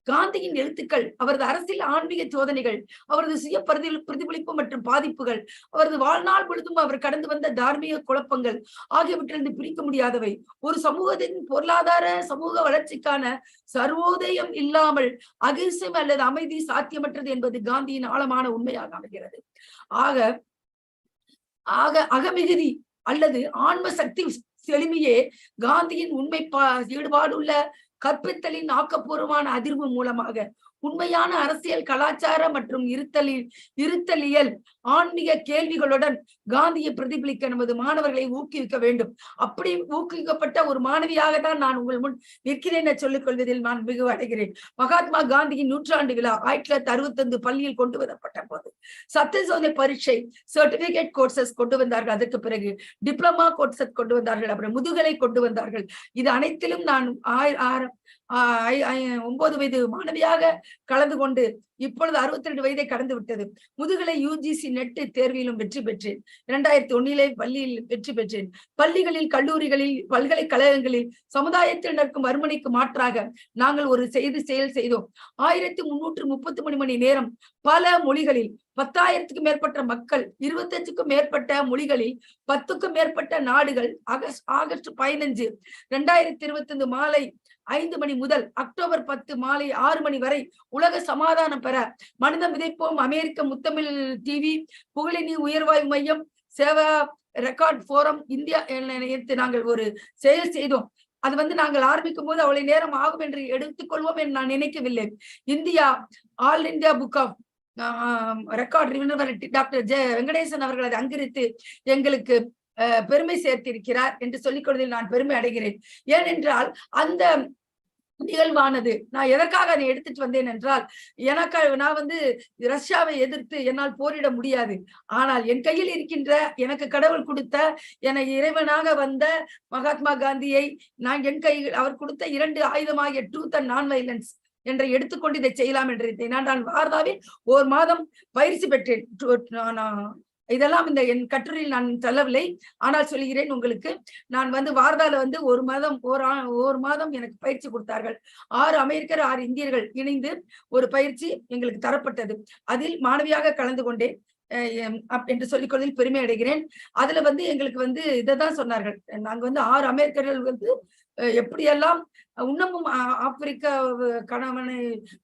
காந்தியின் எழுத்துக்கள், அவரது அரசியல் ஆன்மீக சோதனைகள், அவரது சுய பிரதிபலிப்பு மற்றும் பாதிப்புகள், அவரது வாழ்நாள் முழுதும் அவர் கடந்து வந்த தார்மீக குழப்பங்கள் ஆகியவற்றிலிருந்து பிரிக்க முடியாதவை. ஒரு சமூகத்தின் பொருளாதார சமூக வளர்ச்சிக்கான சர்வோதயம் இல்லாமல் அகிம்சை அல்லது அமைதி சாத்தியமற்றது என்பது காந்தியின் ஆழமான உண்மையாக அமைகிறது. அகமிகுதி அல்லது ஆன்ம சக்தி செழுமையே காந்தியின் உண்மை ஈடுபாடுள்ள கற்பித்தலின் ஆக்கப்பூர்வமான அதிர்வு மூலமாக உண்மையான அரசியல், கலாச்சார மற்றும் இருத்தலியல் ஆன்மீக கேள்விகளுடன் காந்தியை பிரதிபலிக்க நமது மாணவர்களை ஊக்குவிக்க வேண்டும். அப்படி ஊக்குவிக்கப்பட்ட ஒரு மாணவியாக தான் நான் உங்கள் முன் நிற்கிறேன் என சொல்லிக் கொள்வதில் நான் மிக அடைகிறேன். மகாத்மா காந்தியின் 100ஆண்டு விழா 1965 பள்ளியில் கொண்டு வரப்பட்ட போது சத்தியசோதனை பரீட்சை சர்டிபிகேட் கோர்சஸ் கொண்டு வந்தார்கள். அதற்கு பிறகு டிப்ளமா கோர்சஸ் கொண்டு வந்தார்கள். அப்புறம் முதுகலை கொண்டு வந்தார்கள். இது அனைத்திலும் நான் 9 வயது மாணவியாக கலந்து கொண்டு இப்பொழுது 62 வயதை கடந்து விட்டது. முதுகலை யுஜிசி நெட் தேர்விலும் வெற்றி பெற்றேன். 2001 பள்ளியில் வெற்றி பெற்றேன். பள்ளிகளில், கல்லூரிகளில், பல்கலைக்கழகங்களில் சமுதாயத்தில் நடக்கும் வறுமனைக்கு மாற்றாக நாங்கள் ஒரு செயல் செய்தோம். 1330 மணி நேரம் பல மொழிகளில் 10,000க்கும் மேற்பட்ட மக்கள் 25க்கும் மேற்பட்ட மொழிகளில் 10க்கும் மேற்பட்ட நாடுகள் ஆகஸ்ட் 15, 2025 மாலை 5 மணி முதல் அக்டோபர் 10 மாலை 6 மணி வரை உலக சமாதானம் பெற மனிதம் விதைப்போம் அமெரிக்க முத்தமிழ் டிவி, புகழினி உயர்வாயு மையம், சேவா ரெக்கார்ட் போரம் இந்தியா நினைத்து நாங்கள் ஒரு செயல் செய்தோம். அது நாங்கள் ஆரம்பிக்கும் போது அவ்வளவு நேரம் ஆகும் என்று எடுத்துக்கொள்வோம் என்று நான் நினைக்கவில்லை. India all India book of record doctor Venkatesan அவர்கள் அதை அங்கீகரித்து எங்களுக்கு பெருமை சேர்த்திருக்கிறார் என்று சொல்லிக் கொள்வதில் நான் பெருமை அடைகிறேன். ஏனென்றால் அந்த நிகழ்வானது நான் எதற்காக அதை எடுத்துட்டு வந்தேன் என்றால், நான் ரஷ்யாவை எதிர்த்து என்னால் போரிட முடியாது. ஆனால் என் கையில் இருக்கின்ற, எனக்கு கடவுள் கொடுத்த, என இறைவனாக வந்த மகாத்மா காந்தியை நான் என் கையில் அவர் கொடுத்த 2 ஆயுதமாகிய ட்ரூத் அண்ட் நான் வைலன்ஸ் என்று எடுத்துக்கொண்டு இதை செய்யலாம் என்று நான் வார்தாவில் 1 மாதம் பயிற்சி பெற்றேன். இதெல்லாம் என் கட்டுரையில் நான் சொல்லவில்லை. ஆனால் சொல்கிறேன் உங்களுக்கு, நான் வார்தால 1 மாதம் எனக்கு பயிற்சி கொடுத்தார்கள். 6 அமெரிக்கர் 6 இந்தியர்கள் இணைந்து ஒரு பயிற்சி எங்களுக்கு தரப்பட்டது. அதில் மாணவியாக கலந்து கொண்டேன் என்று சொல்லிக் கொள்வதில் பெருமை அடைகிறேன். அதுல எங்களுக்கு இதைதான் சொன்னார்கள். நாங்க 6 அமெரிக்கர்கள் எப்படியெல்லாம் உண்ணமும் ஆப்பிரிக்க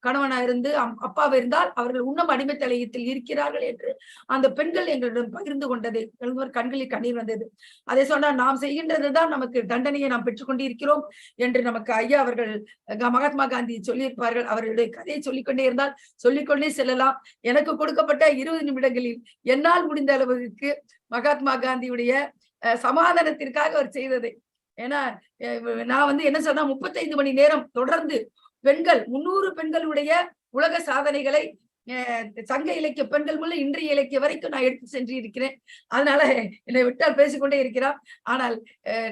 கணவனா இருந்து அப்பாவை இருந்தால் அவர்கள் உண்ணம் அடிமை தலையத்தில் இருக்கிறார்கள் என்று அந்த பெண்கள் எங்களிடம் பகிர்ந்து கொண்டது கண்களில் கண்ணீர் வந்தது. அதை சொன்னால், நாம் செய்கின்றதுதான் நமக்கு தண்டனையை நாம் பெற்றுக்கொண்டு இருக்கிறோம் என்று நமக்கு ஐயா அவர்கள் மகாத்மா காந்தி சொல்லியிருப்பார்கள். அவர்களுடைய கதையை சொல்லிக்கொண்டே இருந்தால் சொல்லிக்கொண்டே செல்லலாம். எனக்கு கொடுக்கப்பட்ட 20 நிமிடங்களில் என்னால் முடிந்த அளவுக்கு மகாத்மா காந்தியுடைய சமாதானத்திற்காக அவர் செய்ததை, ஏன்னா நான் என்ன சொன்னா 35 மணி நேரம் தொடர்ந்து பெண்கள் 300 பெண்களுடைய உலக சாதனைகளை சங்க இலக்கிய பெண்கள் முதல் இன்றைய இலக்கிய வரைக்கும் நான் எடுத்து சென்று இருக்கிறேன். அதனால என்னை விட்டால் பேசிக்கொண்டே இருக்கிறார். ஆனால்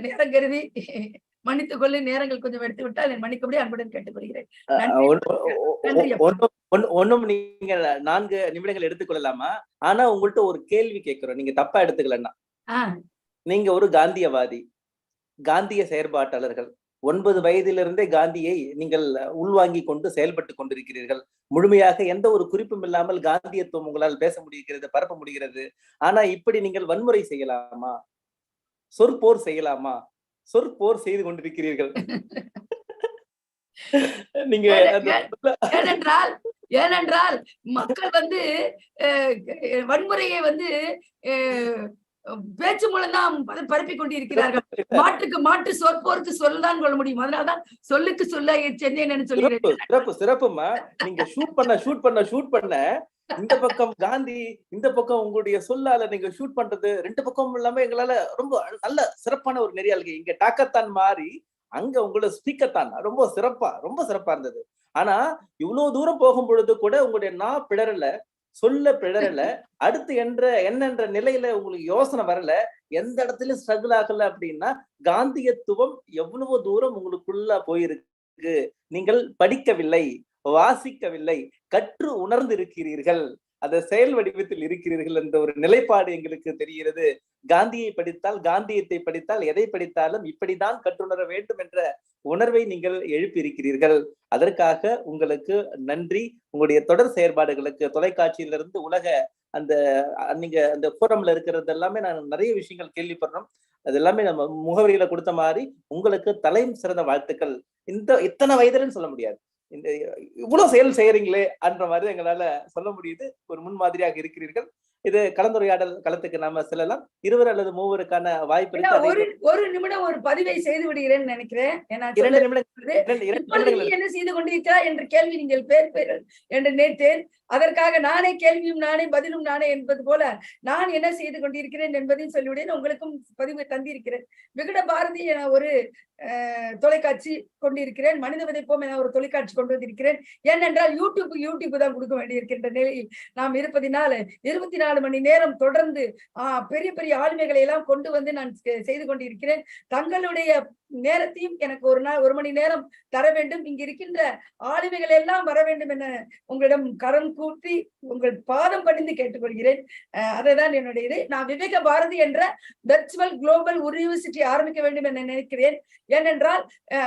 நேரம் கருதி மன்னித்துக் கொள்ளு, நேரங்கள் கொஞ்சம் எடுத்து விட்டால் என் மன்னிக்கபடி அன்புடன் கேட்டுக்கொள்கிறேன். ஒண்ணும் நீங்க 4 நிமிடங்கள் எடுத்துக்கொள்ளலாமா? ஆனா உங்கள்ட்ட ஒரு கேள்வி கேட்கிறோம், நீங்க தப்பா எடுத்துக்கலன்னா. நீங்க ஒரு காந்தியவாதி, காந்திய செயற்பாட்டாளர்கள், 9 வயதிலிருந்தே காந்தியை நீங்கள் உள்வாங்கி கொண்டு செயல்பட்டு கொண்டிருக்கிறீர்கள். முழுமையாக எந்த ஒரு குறிப்பும் இல்லாமல் காந்தியத்துவம் உங்களால் பேச முடிகிறது, பரப்ப முடிகிறது. ஆனா இப்படி நீங்கள் வன்முறை செய்யலாமா? சொற்போர் செய்யலாமா? சொற்போர் செய்து கொண்டிருக்கிறீர்கள். நீங்க ஏனென்றால் ஏனென்றால் மக்கள் வந்து வன்முறையை வந்து பேச்சு மூலம் தான் பரப்பி கொண்டிருக்கிறார்கள். மாட்டுக்கு மாட்டு சொற்போருக்கு சொல்லதான் கொள்ள முடியும். அதனால்தான் சொல்லுக்கு சொல்ல சென்னேன்னு சொல்லிடுறேன். சிறப்பு சிறப்புமா. நீங்க ஷூட் பண்ண இந்த பக்கம் காந்தி, இந்த பக்கம் உங்களுடைய சொல்லால நீங்க ஷூட் பண்றது 2 பக்கம் இல்லாம எங்களால ரொம்ப நல்ல சிறப்பான ஒரு நெறியாளுகை. இங்க டாக்கத்தான் மாறி அங்க உங்களோட ஸ்பீக்கத்தான் ரொம்ப சிறப்பா இருந்தது. ஆனா இவ்வளவு தூரம் போகும் பொழுது கூட உங்களுடைய பிடரல, சொல்ல பிடரல, அடுத்து என்னன்ற நிலையில உங்களுக்கு யோசனை வரல, எந்த இடத்துலயும் ஸ்ட்ரகிள் ஆகல அப்படின்னா காந்தியத்துவம் எவ்வளவு தூரம் உங்களுக்குள்ள போயிருக்கு. நீங்கள் படிக்கவில்லை, வாசிக்கவில்லை, கற்று உணர்ந்து இருக்கிறீர்கள், அந்த செயல் வடிவத்தில் இருக்கிறீர்கள் என்ற ஒரு நிலைப்பாடு எங்களுக்கு தெரிகிறது. காந்தியை படித்தால், காந்தியத்தை படித்தால், எதை படித்தாலும் இப்படிதான் கற்றுணர வேண்டும் என்ற உணர்வை நீங்கள் எழுப்பியிருக்கிறீர்கள். அதற்காக உங்களுக்கு நன்றி. உங்களுடைய தொடர் செயற்பாடுகளுக்கு தொலைக்காட்சியிலிருந்து உலக அந்த நீங்க அந்த போரம்ல இருக்கிறது எல்லாமே நான் நிறைய விஷயங்கள் கேள்விப்படுறோம். அது எல்லாமே நம்ம முகவரியில கொடுத்த மாதிரி உங்களுக்கு தலையும் சிறந்த வாழ்த்துக்கள். இத்தனை வயதுலன்னு சொல்ல முடியாது, இந்த இவ்வளவு செயல் செய்யறீங்களே என்ற மாதிரி எங்களால சொல்ல முடியுது. ஒரு முன்மாதிரியாக இருக்கிறீர்கள். இது கலந்துரையாடல் களத்துக்கு நாம செல்லலாம். 2 அல்லது 3 வாய்ப்பு இருக்கு. ஒரு நிமிடம் ஒரு பதிவை செய்து விடுகிறேன்னு நினைக்கிறேன். 2 நிமிடங்கள் என்ன செய்து கொண்டிருக்கிறார் என்ற கேள்வி நீங்கள் என்று நினைத்தேன். அதற்காக நானே கேள்வியும் நானே பதிலும் நானே என்பது போல நான் என்ன செய்து கொண்டிருக்கிறேன் என்பதையும் சொல்லிவிடுவேன். உங்களுக்கும் பதிவு தந்திருக்கிறேன். விகட பாரதி என ஒரு தொலைக்காட்சி கொண்டிருக்கிறேன். மனித விதைப்போம் என ஒரு தொலைக்காட்சி கொண்டு வந்திருக்கிறேன். ஏனென்றால் யூடியூப் தான் கொடுக்க வேண்டியிருக்கின்ற நிலையில் நாம் இருப்பதினால் 24 மணி நேரம் தொடர்ந்து பெரிய பெரிய ஆளுமைகளை எல்லாம் கொண்டு வந்து நான் செய்து கொண்டிருக்கிறேன். தங்களுடைய நேரத்தையும் எனக்கு ஒரு மணி நேரம் தர வேண்டும். இங்க இருக்கின்ற ஆளுமைகள் எல்லாம் வர வேண்டும் என உங்களிடம் கரம் கூட்டி உங்கள் பாதம் பணிந்து கேட்டுக்கொள்கிறேன். அதைதான் என்னுடைய இது. நான் விவேக பாரதி என்ற வெர்ச்சுவல் குளோபல் யூனிவர்சிட்டி ஆரம்பிக்க வேண்டும் என நினைக்கிறேன். ஏனென்றால்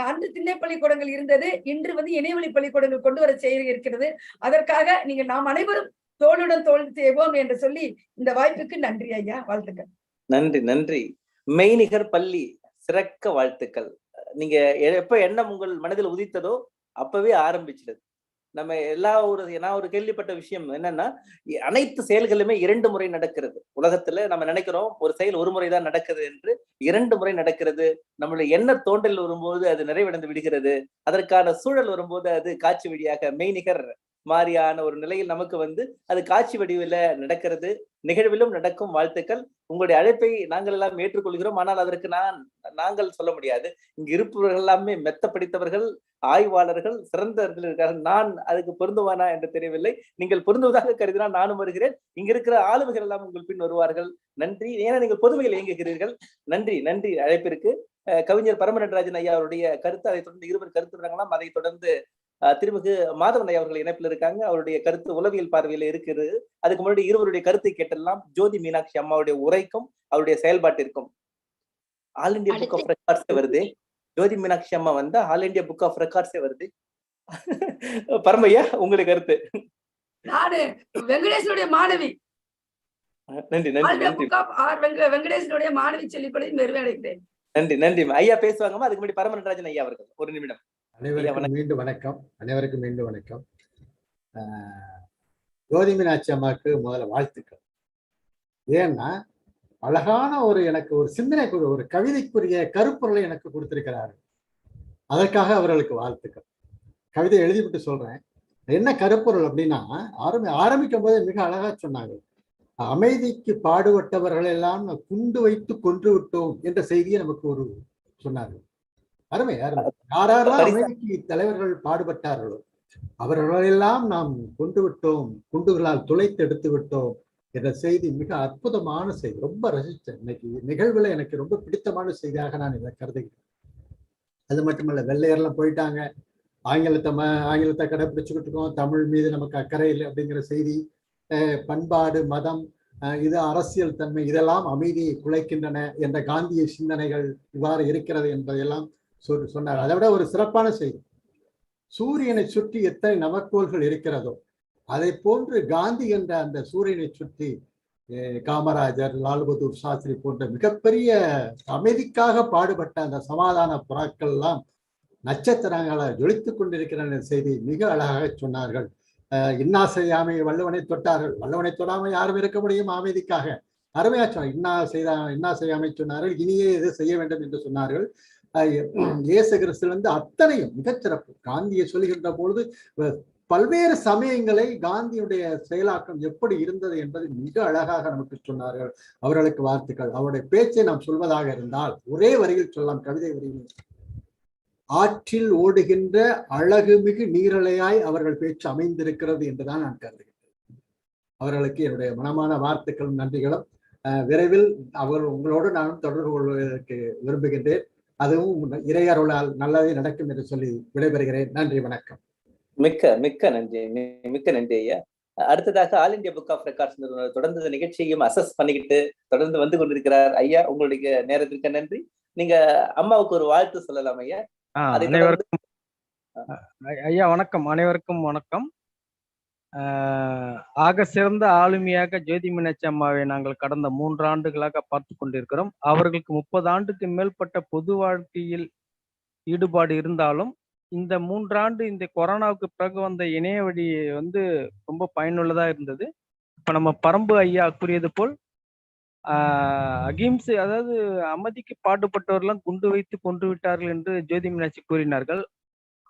அன்று திண்ணை பள்ளிக்கூடங்கள் இருந்தது, இன்று வந்து இணையவழி பள்ளிக்கூடங்கள் கொண்டு வர செய்ய இருக்கிறது. அதற்காக நாம் அனைவரும் தோளுடன் தோல் செய்வோம் என்று சொல்லி இந்த வாய்ப்புக்கு நன்றி ஐயா, வாழ்த்துக்கள். நன்றி. மெய்நிகர் பள்ளி சிறக்க வாழ்த்துக்கள். நீங்க எப்ப எண்ணம் உங்கள் மனதில் உதித்ததோ அப்பவே ஆரம்பிச்சிடுது. நம்ம நான் ஒரு கேள்விப்பட்ட விஷயம் என்னன்னா, அனைத்து செயல்களுமே 2 முறை நடக்கிறது. உலகத்துல நம்ம நினைக்கிறோம் ஒரு செயல் ஒரு முறைதான் நடக்குது என்று, 2 முறை நடக்கிறது. நம்மளுடைய எண்ண தோன்றல் வரும்போது அது நிறைவடைந்து விடுகிறது. அதற்கான சூழல் வரும்போது அது காட்சி வழியாக மெய்நிகர் மாதிரியான ஒரு நிலையில் நமக்கு வந்து அது காட்சி வடிவில் நடக்கிறது. நிகழ்விலும் நடக்கும். வாழ்த்துக்கள். உங்களுடைய அழைப்பை நாங்கள் எல்லாம் ஏற்றுக்கொள்கிறோம். ஆனால் அதற்கு நாங்கள் சொல்ல முடியாது. இங்கு இருப்பவர்கள் எல்லாமே மெத்த படித்தவர்கள், ஆய்வாளர்கள், சிறந்தவர்கள் இருக்கார்கள். நான் அதுக்கு பொருந்துவானா என்று தெரியவில்லை. நீங்கள் பொருந்துவதாக கருதினால் நானும் வருகிறேன். இங்க இருக்கிற ஆளுமைகள் எல்லாம் உங்கள் பின் வருவார்கள். நன்றி. ஏன்னா நீங்கள் பொதுமையில் இயங்குகிறீர்கள். நன்றி அழைப்பிற்கு. கவிஞர் பரம நடராஜன் ஐயா அவருடைய கருத்து, அதை தொடர்ந்து 2 கருத்து. அதை தொடர்ந்து திருமிகு மாதவன் ஐயா அவர்கள் இணைப்பில் இருக்காங்க. அவருடைய கருத்து உளவியல் பார்வையில இருக்குது. அதுக்கு முன்னாடி 2 கருத்தை கேட்டெல்லாம். ஜோதி மீனாட்சி அம்மாவுடைய உரைக்கும் அவருடைய செயல்பாட்டிற்கும் ஆல் இந்தியா புக் ஆஃப் ரெக்கார்ட்ஸே வருது. ஜோதி மீனாட்சி அம்மா வந்து ஆல் இந்தியா புக் ஆஃப் ரெக்கார்ட்ஸே வருது. பரமையா உங்களுடைய கருத்து? நானு வெங்கடேசனுடைய மாணவி. நன்றி. வெங்கடேசனுடைய மாணவி சொல்லிக்கொள்ள பெருமையடைகிறேன். நன்றி. ஐயா பேசுவாங்கம்மா. அதுக்கு முன்னாடி பரம நடராஜன் ஐயா அவர்கள் 1 நிமிடம். அனைவருக்கும் மீண்டும் வணக்கம். ஜோதி மீனாட்சி அம்மாவுக்கு முதல்ல வாழ்த்துக்கள். ஏன்னா அழகான எனக்கு ஒரு சிந்தனை, ஒரு கவிதைக்குரிய கருப்பொருளை எனக்கு கொடுத்திருக்கிறார்கள். அதற்காக அவர்களுக்கு வாழ்த்துக்கள். கவிதை எழுதிவிட்டு சொல்றேன். என்ன கருப்பொருள் அப்படின்னா, ஆரம்பிக்கும் போதே மிக அழகா சொன்னாங்க. அமைதிக்கு பாடுபட்டவர்கள் எல்லாம் குண்டு வைத்து கொன்று விட்டோம் என்ற செய்தியை நமக்கு ஒரு சொன்னார்கள். அருமை. யாரெல்லாம் அமைதிக்கு தலைவர்கள் பாடுபட்டார்களோ அவர்களெல்லாம் நாம் கொண்டு விட்டோம், குண்டுகளால் துளைத்து எடுத்து விட்டோம் என்ற செய்தி மிக அற்புதமான செய்தி. ரொம்ப ரசித்தேன். இன்னைக்கு நிகழ்வுல எனக்கு ரொம்ப பிடித்தமான செய்தியாக நான் இதை கருதுகிறேன். அது மட்டுமல்ல, வெள்ளையர்லாம் போயிட்டாங்க, ஆங்கிலத்தை கடைபிடிச்சுக்கிட்டு இருக்கோம், தமிழ் மீது நமக்கு அக்கறை இல்லை அப்படிங்கிற செய்தி, பண்பாடு, மதம், இது அரசியல் தன்மை, இதெல்லாம் அமைதியை குலைக்கின்றன என்ற காந்திய சிந்தனைகள் இவ்வாறு இருக்கிறது என்பதையெல்லாம் சொன்னார். அதை விட ஒரு சிறப்பான செய்தி, சூரியனை சுற்றி எத்தனை நவக்கோள்கள் இருக்கிறதோ அதை போன்று காந்தி என்ற அந்த சூரியனை சுற்றி காமராஜர், லால் பகதூர் சாஸ்திரி போன்ற மிகப்பெரிய அமைதிக்காக பாடுபட்ட அந்த சமாதான புறாக்கள் எல்லாம் நட்சத்திரங்களை ஜொலித்துக் கொண்டிருக்கிற செய்தி மிக அழகாக சொன்னார்கள். இன்னா செய்யாமை வள்ளுவனை தொட்டார்கள். வள்ளுவனை தொடாமல் யாரும் இருக்க முடியும் அமைதிக்காக? அருமையா சொன்னார். இன்னா செய்யாமை சொன்னார்கள், இனியே இது செய்ய வேண்டும் என்று சொன்னார்கள். இயேசு கிறிஸ்துவிலிருந்து அத்தனையும் மிகச்சிறப்பு. காந்தியை சொல்லுகின்ற பொழுது பல்வேறு சமயங்களை காந்தியுடைய செயலாக்கம் எப்படி இருந்தது என்பதை மிக அழகாக நமக்கு சொன்னார்கள். அவர்களுக்கு வாழ்த்துக்கள். அவருடைய பேச்சை நாம் சொல்வதாக இருந்தால் ஒரே வரியில் சொல்லலாம், கவிதை வரியில், ஆற்றில் ஓடுகின்ற அழகுமிகு நீரலையாய் அவர்கள் பேச்சு அமைந்திருக்கிறது என்றுதான் நான் கருதுகிறேன். அவர்களுக்கு என்னுடைய மனமான வாழ்த்துக்களும் நன்றிகளும். விரைவில் உங்களோடு நானும் தொடர்பு கொள்வதற்கு விரும்புகின்றேன். அதுவும் இறையருளால் நல்லதே நடக்கும் என்று சொல்லி விடைபெறுகிறேன். நன்றி, வணக்கம். மிக்க நன்றி ஐயா. அடுத்ததாக all India book of records நிறுவனர் தொடர்ந்து நிகழ்ச்சியையும் அசஸ் பண்ணிக்கிட்டு தொடர்ந்து வந்து கொண்டிருக்கிறார். ஐயா, உங்களுடைய நேரத்திற்கு நன்றி. நீங்க அம்மாவுக்கு ஒரு வாழ்த்து சொல்லலாம் ஐயா. ஐயா வணக்கம். அனைவருக்கும் வணக்கம். ஆக சிறந்த ஆளுமையாக ஜோதி மீனாட்சி அம்மாவை நாங்கள் கடந்த 3 ஆண்டுகளாக பார்த்து கொண்டிருக்கிறோம். அவர்களுக்கு 30 ஆண்டுக்கு மேற்பட்ட பொது வாழ்க்கையில் ஈடுபாடு இருந்தாலும் இந்த 3 ஆண்டு இந்த கொரோனாவுக்கு பிறகு வந்த இணைய வழி ரொம்ப பயனுள்ளதா இருந்தது. இப்ப நம்ம பரம்பு ஐயா கூறியது போல் அகிம்சை, அதாவது அமைதிக்கு பாடுபட்டவர்கள்லாம் குண்டு வைத்து கொன்று விட்டார்கள் என்று ஜோதி மீனாட்சி கூறினார்கள்.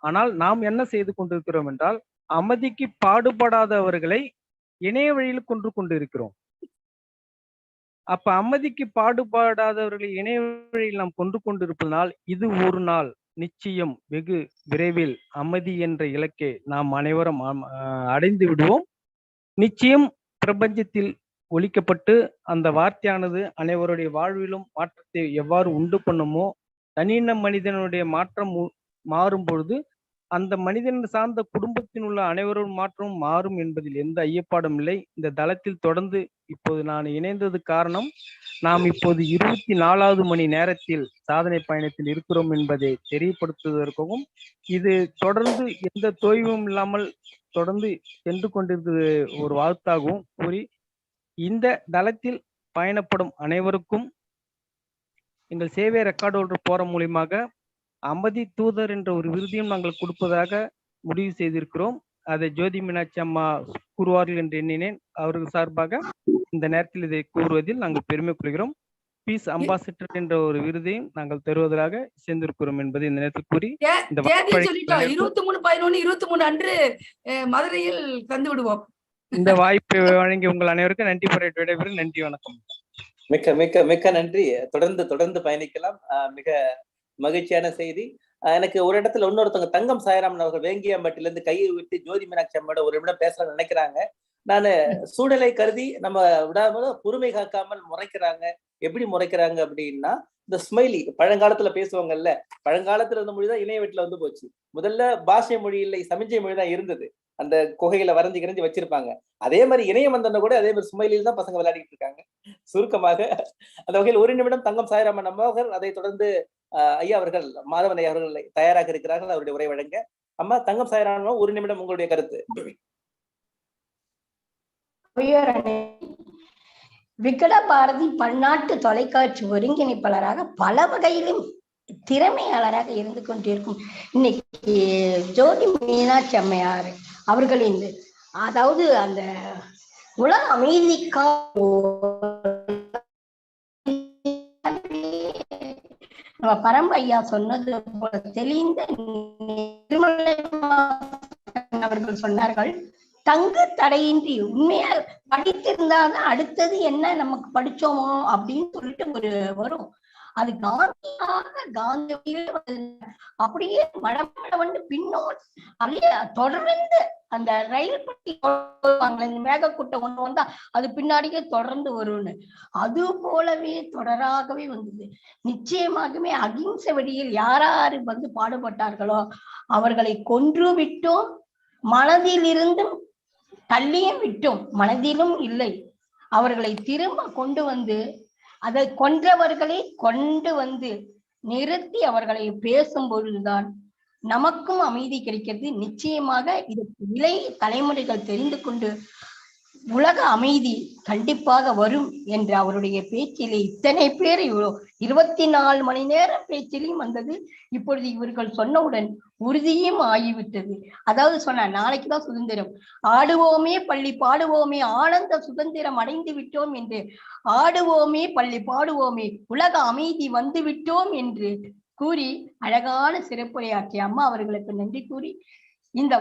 ஆனால் நாம் என்ன செய்து கொண்டிருக்கிறோம் என்றால், அமைதிக்கு பாடுபடாதவர்களை இணைய வழியில் கொன்று கொண்டிருக்கிறோம். அப்ப அமைதிக்கு பாடுபடாதவர்களை இணைய வழியில் நாம் கொன்று கொண்டிருப்பதனால் இது ஒரு நாள் நிச்சயம் வெகு விரைவில் அமைதி என்ற இலக்கை நாம் அனைவரும் அடைந்து விடுவோம். நிச்சயம் பிரபஞ்சத்தில் ஒழிக்கப்பட்டு அந்த வார்த்தையானது அனைவருடைய வாழ்விலும் மாற்றத்தை எவ்வாறு உண்டு பண்ணுமோ, தனியின மனிதனுடைய மாற்றம் மாறும் பொழுது அந்த மனிதன் சார்ந்த குடும்பத்தில் உள்ள அனைவரும் மாற்றமும் மாறும் என்பதில் எந்த ஐயப்பாடும் இல்லை. இந்த தளத்தில் தொடர்ந்து இப்போது நான் இணைந்தது காரணம், நாம் இப்போது 24வது மணி நேரத்தில் சாதனை பயணத்தில் இருக்கிறோம் என்பதை தெரியப்படுத்துவதற்காகவும், இது தொடர்ந்து எந்த தொய்வும் இல்லாமல் தொடர்ந்து சென்று கொண்டிருக்கிறது ஒரு வாழ்த்தாகவும் கூறி, இந்த தளத்தில் பயணப்படும் அனைவருக்கும் எங்கள் சேவை ரெக்கார்டு ஹோல்டர் போரம் மூலியமாக அமைதி தூதர் என்ற ஒரு விருதையும் நாங்கள் கொடுப்பதாக முடிவு செய்திருக்கிறோம். அதை ஜோதி மீனாட்சி அம்மா கூறுவார்கள் என்று எண்ணினேன். அவர்கள் சார்பாக இந்த நேரத்தில் இதை கூறுவதில் நாங்கள் பெருமை கொள்கிறோம். பீஸ் அம்பாசிடர் என்ற ஒரு விருதையும் நாங்கள் தருவதாக சேர்ந்திருக்கிறோம் என்பதை இந்த நேரத்தில் கூறி, இந்த 23/11/23 அன்று மதுரையில் தந்து விடுவோம். இந்த வாய்ப்பை வழங்கி உங்கள் அனைவருக்கும் நன்றி பாராட்டி விடைபெறும். நன்றி, வணக்கம். மிக்க நன்றி. தொடர்ந்து பயணிக்கலாம். மிக மகிழ்ச்சியான செய்தி. எனக்கு ஒரு இடத்துல இன்னொருத்தவங்க தங்கம் சாய்ராமன் அவர்கள் வேங்கியாம்பட்டில இருந்து கையை விட்டு ஜோதி மீனாட்சி அம்மாவோட ஒரு நிமிடம் பேசலாம்னு நினைக்கிறாங்க. நான் சூழ்நிலை கருதி நம்ம விடாம பொறுமை காக்காமல் முறைக்கிறாங்க. எப்படி முறைக்கிறாங்க அப்படின்னா, இந்த ஸ்மைலி பழங்காலத்துல பேசுவாங்கல்ல, பழங்காலத்துல இருந்த மொழிதான் இணைய வீட்டுல வந்து போச்சு. முதல்ல பாஷை மொழி இல்லை, சமிஞ்சை மொழி தான் இருந்தது. அந்த குகையில வரைஞ்சு வச்சிருப்பாங்க. அதே மாதிரி இணையம் வந்தோன்னா கூட அதே மாதிரி ஸ்மைலில் தான் பசங்க விளையாடிட்டு இருக்காங்க. சுருக்கமாக அந்த வகையில் ஒரு நிமிடம் தங்கம் சாய்ராமன் அம்மா அவர்கள், அதை தொடர்ந்து ஐயா அவர்கள், மாதவன் ஐயா அவர்கள் தயாராக இருக்கிறார்கள் அவருடைய உரை வழங்க. அம்மா தங்கம் சாய்ராமன், ஒரு நிமிடம் உங்களுடைய கருத்து. விகட பாரதி பன்னாட்டு தொலைக்காட்சி ஒருங்கிணைப்பாளராக பல வகையிலும் திறமையாளராக இருந்து கொண்டிருக்கும் இன்னைக்கு ஜோதி மீனாட்சி அம்மையார் அவர்களின், அதாவது அந்த உலக அமைதிக்காக பரம்பு ஐயா சொன்னது போல தெளிந்த அவர்கள் சொன்னார்கள், தங்கு தடையின்றி உண்மையா படித்திருந்தாதான் அடுத்தது என்ன நமக்கு படிச்சோமோ அப்படின்னு சொல்லிட்டு ஒரு வரும். அது காந்தியே அப்படியே மழை பின்னோடு அப்படியே தொடர்ந்து அந்த ரயில் பட்டி இந்த மேகக்கூட்டம் ஒண்ணு வந்தா அது பின்னாடியே தொடர்ந்து வரும்னு, அது போலவே தொடராகவே வந்தது. நிச்சயமாகவே அகிம்சை வழியில் யாராரு பாடுபட்டார்களோ அவர்களை கொன்று விட்டோம், மனதில் இருந்தும் தள்ளியும் விட்டோம், மனதிலும் இல்லை. அவர்களை திரும்ப கொண்டு வந்து அதை கொன்றவர்களை கொண்டு வந்து நிறுத்தி அவர்களை பேசும் பொழுதுதான் நமக்கும் அமைதி கிடைக்கிறது. நிச்சயமாக இது இளைய தலைமுறைகள் தெரிந்து கொண்டு உலக அமைதி கண்டிப்பாக வரும் என்று அவருடைய பேச்சிலே இத்தனை பேர் 24 மணி நேரம் பேச்சிலையும் வந்தது. இப்பொழுது இவர்கள் சொன்னவுடன் உறுதியும் ஆகிவிட்டது. அதாவது சொன்ன நாளைக்குதான் சுதந்திரம், ஆடுவோமே பள்ளி பாடுவோமே ஆனந்த சுதந்திரம் அடைந்து விட்டோம் என்று, ஆடுவோமே பள்ளி பாடுவோமே உலக அமைதி வந்து விட்டோம் என்று கூறி அழகான சிறப்புரையாற்றிய அம்மா அவர்களுக்கு நன்றி கூறி இந்த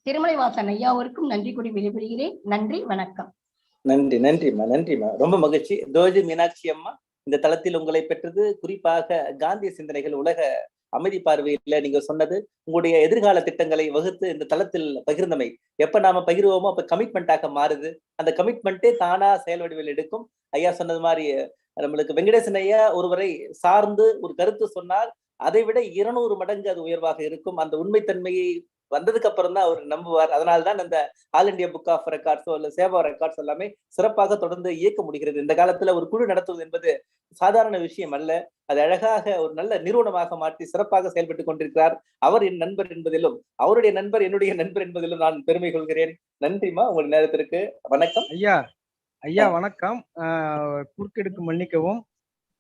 திருமலைவாசன் ஐயாவிற்கும் நன்றி கூறி விடைபெறுகிறேன். நன்றி, வணக்கம். நன்றி, நன்றிம்மா, நன்றிம்மா. ரொம்ப மகிழ்ச்சி. தோஜி மீனாட்சி அம்மா, இந்த தளத்தில் உங்களை பெற்றது குறிப்பாக காந்திய சிந்தனைகள் உலக அமைதி பார்வையில நீங்க சொன்னது, உங்களுடைய எதிர்கால திட்டங்களை வகுத்து இந்த தளத்தில் பகிர்ந்தமை. எப்ப நாம பகிர்வோமோ அப்ப கமிட்மெண்டாக மாறுது. அந்த கமிட்மெண்ட்டே தானா செயல் வடிவில் எடுக்கும். ஐயா சொன்னது மாதிரி நம்மளுக்கு வெங்கடேசன் ஐயா ஒருவரை சார்ந்து ஒரு கருத்து சொன்னால் அதை விட 200 மடங்கு அது உயர்வாக இருக்கும். அந்த உண்மைத்தன்மையை வந்ததுக்கு அப்புறம் தான் அவர் நம்புவார். அதனால்தான் அந்த ஆல் இண்டியா புக் ஆஃப் ரெக்கார்ட்ஸோ இல்ல சேவா ரெக்கார்ட்ஸ் எல்லாமே சிறப்பாக தொடர்ந்து இயக்க முடிகிறது. இந்த காலத்துல ஒரு குழு நடத்துவது என்பது சாதாரண விஷயம் அல்ல. அது அழகாக ஒரு நல்ல நிறுவனமாக மாற்றி சிறப்பாக செயல்பட்டு கொண்டிருக்கிறார். அவர் என் நண்பர் என்பதிலும் அவருடைய நண்பர் என்னுடைய நண்பர் என்பதிலும் நான் பெருமை கொள்கிறேன். நன்றிமா, உங்கள் நேரத்திற்கு. வணக்கம் ஐயா. வணக்கம். குறுக்கெடுக்கு மன்னிக்கவும்.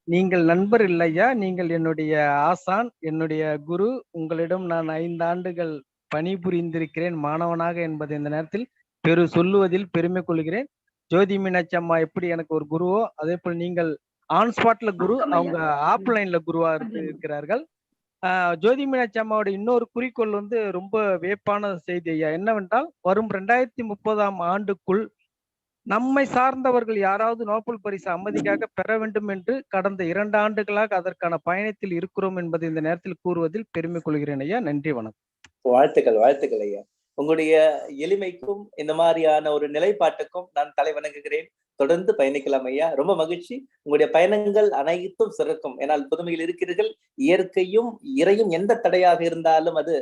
நீங்கள் நண்பர் இல்லையா, நீங்கள் என்னுடைய ஆசான், என்னுடைய குரு. உங்களிடம் நான் 5 ஆண்டுகள் பணிபுரிந்திருக்கிறேன் மாணவனாக என்பதை இந்த நேரத்தில் சொல்லுவதில் பெருமை கொள்கிறேன். ஜோதி மீனாட்சி அம்மா எப்படி எனக்கு ஒரு குருவோ, அதே போல் நீங்கள் ஆன் ஸ்பாட்ல குரு, அவங்க ஆப்லைன்ல குருவா இருக்கிறார்கள். ஜோதி மீனாட்சி அம்மாவோட இன்னொரு குறிக்கோள் ரொம்ப வியப்பான செய்தி ஐயா. என்னவென்றால், வரும் 2030ஆம் ஆண்டுக்குள் நம்மை சார்ந்தவர்கள் யாராவது நோபல் பரிசு அமைதிக்காக பெற வேண்டும் என்று கடந்த 2 ஆண்டுகளாக அதற்கான பயணத்தில் இருக்கிறோம் என்பதை இந்த நேரத்தில் கூறுவதில் பெருமை கொள்கிறேன் ஐயா. நன்றி, வணக்கம். வாழ்த்துக்கள், வாழ்த்துக்கள் ஐயா. உங்களுடைய எளிமைக்கும் இந்த மாதிரியான ஒரு நிலைப்பாட்டுக்கும் நான் தலை வணங்குகிறேன். தொடர்ந்து பயணிக்கலாம் ஐயா. ரொம்ப மகிழ்ச்சி. உங்களுடைய பயணங்கள் அனைத்தும் சிறக்கும். ஏன்னால் புதுமையில் இருக்கிறீர்கள். இயற்கையும் இறையும் எந்த தடையாக இருந்தாலும் அது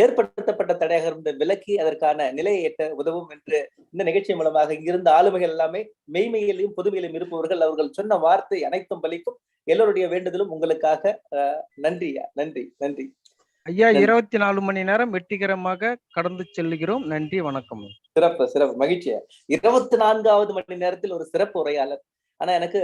ஏற்படுத்தப்பட்ட தடையாக இருந்த விலக்கி அதற்கான நிலையை எட்ட உதவும் என்று இந்த நிகழ்ச்சி மூலமாக இங்கிருந்த ஆளுமைகள் எல்லாமே மெய்மையிலும் புதுமையிலும் இருப்பவர்கள். அவர்கள் சொன்ன வார்த்தை அனைத்தும் பலிக்கும். எல்லோருடைய வேண்டுதலும் உங்களுக்காக. நன்றி ஐயா. நன்றி, நன்றி ஐயா. 24 மணி நேரம் வெற்றிகரமாக கடந்து செல்லுகிறோம். நன்றி, வணக்கம். சிறப்பு, சிறப்பு, மகிழ்ச்சியா. 24வது மணி நேரத்தில் ஒரு சிறப்பு உரையாளர். ஆனா எனக்கு